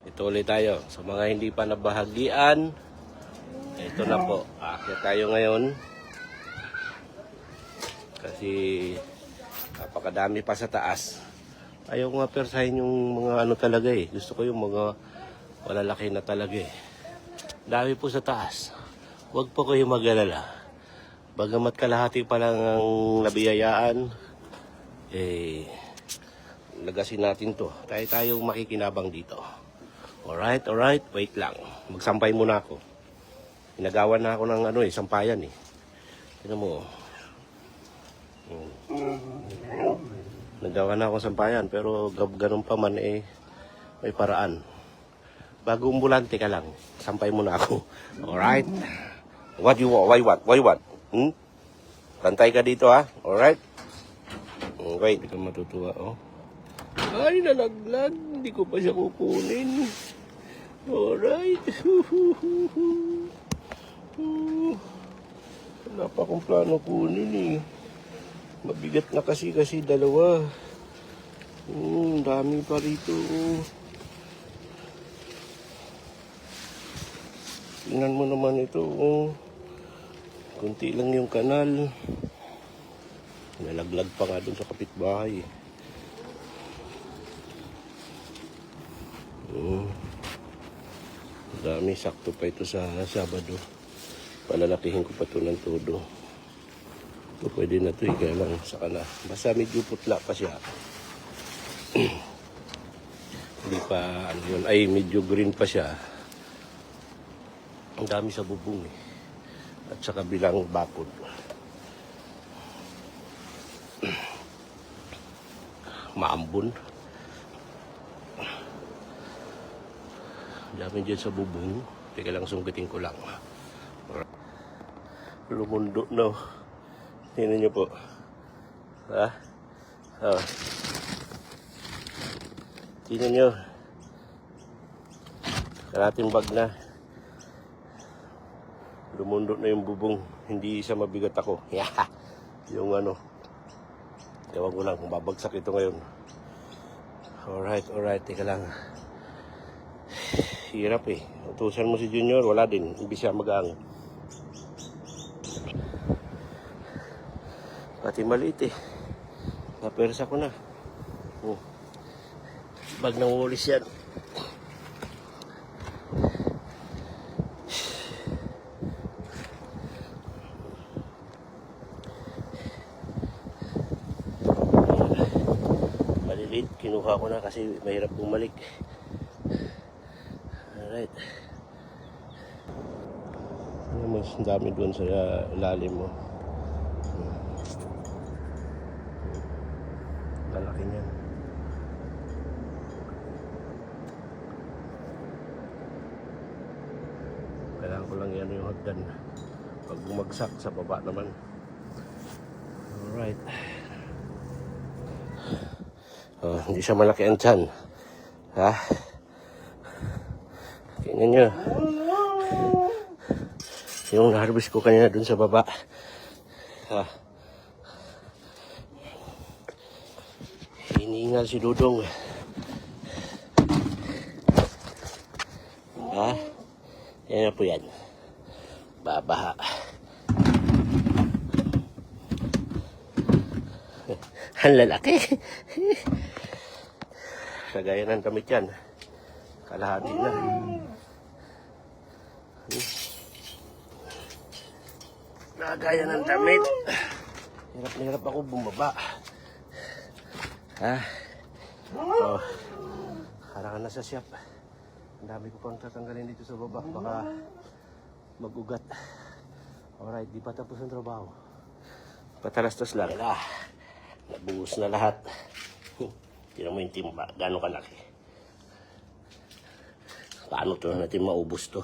Ito ulit tayo. Sa mga hindi pa nabahagian, ito na po. Aakyat tayo ngayon. Kasi napakadami pa sa taas. Ayaw ko nga persahin yung mga ano talaga eh. Gusto ko yung mga malalaki na talaga eh. Dami po sa taas. Huwag po kayo mag-alala. Bagamat kalahati pa lang ang nabiyayaan, eh, lagasin natin to. Tayo makikinabang dito. Alright, wait lang. Magsampay muna ako. Inagawan na ako ng sampayan eh. Tignan mo. Nagawa na ako ng sampayan, pero ganun pa man eh, may paraan. Bago umbulante ka lang, sampay muna ako. Alright? What you want? Why what? Pantay ka dito ha? Alright? Wait, hindi ka matutuwa oh. Ay, nalaglag. Hindi ko pa siya kukunin. Alright. Wala pa akong plano kunin eh. Mabigat na kasi dalawa. Dami pa rito. Tingnan mo naman ito. Kunti lang yung kanal. Nalaglag pa nga dun sa kapitbahay. Dami, sakto pa ito sa Sabado. Palalakihin ko pa ito ng todo. Ito pwede na ito kaya lang saka na. Basta medyo putla pa siya. Hindi pa, medyo green pa siya. Ang dami sa bubong eh. At sa kabilang bakod. Maambon. Dami dyan sa bubong. Teka lang, sungkitin ko lang. Lumundo no. Tingnan nyo po. Ha? Tingnan nyo. Karating bag na. Lumundo na yung bubong. Hindi isa mabigat ako. Yung ewan ko lang kung babagsak ito ngayon. Alright. Teka lang. Hirap eh. Utusan mo si Junior, wala din. Hindi siya mag-aang. Pati maliit eh. Napersa ko na. Bag ng walis yan. Maliliit. Kinuha ko na kasi mahirap bumalik. Alright. Mas dami doon sa ilalim mo. Lalaki niyan. Kailangan ko lang yan yung hagdan. Pag bumagsak sa baba naman. Alright. Hindi siya malaki ang tiyan. Ha? Tingnan nyo. Yung na-harvest ko kanina dun sa baba. Hiningal si Dudong. Yan na po yan. Babaha. Ang lalaki. Kagaya ng damit yan. Kalahati na. Nagaya ng damit. Hirap na hirap ako bumaba. Harangan na sa shop. Ang dami ko pang tatanggalin dito sa baba. Baka mag-ugat. Alright, di pa tapos ang trabaho. Patalastas lang. Nabuhos na lahat. Tignan mo yung timba. Gano'ng kalaki. Paano to natin maubos to?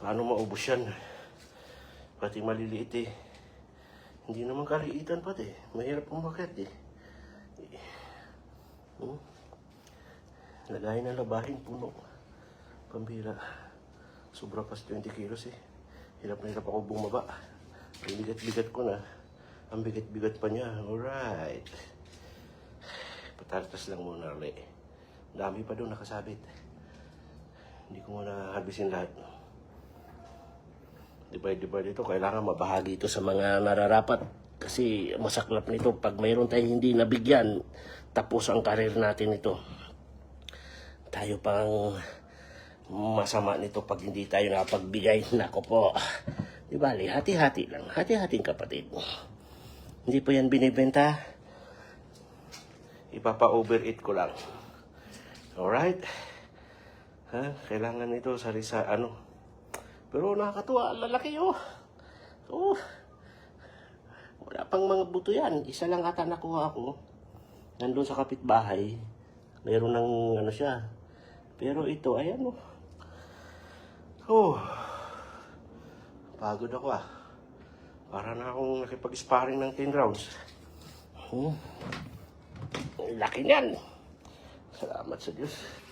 Paano maubos yan? Pati maliliit eh. Hindi naman kaliitan pati. Mahirap umakyat eh. Lagayin na labahin, puno. Pambira. Sobra pas 20 kilos eh. Hirap na hirap ako bumaba. Ang bigat-bigat ko na. Ang bigat-bigat pa niya. Alright. Patartas lang muna ulit. Dami pa doon nakasabit. Hindi ko muna harbisin lahat. Divide ito. Kailangan mabahagi ito sa mga nararapat. Kasi masaklap nito. Pag mayroon tayong hindi nabigyan, tapos ang karir natin ito. Tayo pang masama nito pag hindi tayo nakapagbigay. Nako po. Di bali, hati-hati lang. Hati-hating kapatid. Hindi po yan binibenta. Ipapa-overeat ko lang. Alright? Ha? Kailangan ito sa ano. Pero nakakatuwa. Lalaki oh. Oh. Wala pang mga buto yan. Isa lang ata nakuha ako. Nandun sa kapitbahay. Meron ng ano siya. Pero ito, ayan oh. Oh. Pagod ako ah. Para na akong nakipag-sparring ng 10 rounds. Laki niyan. Salamat sa Diyos.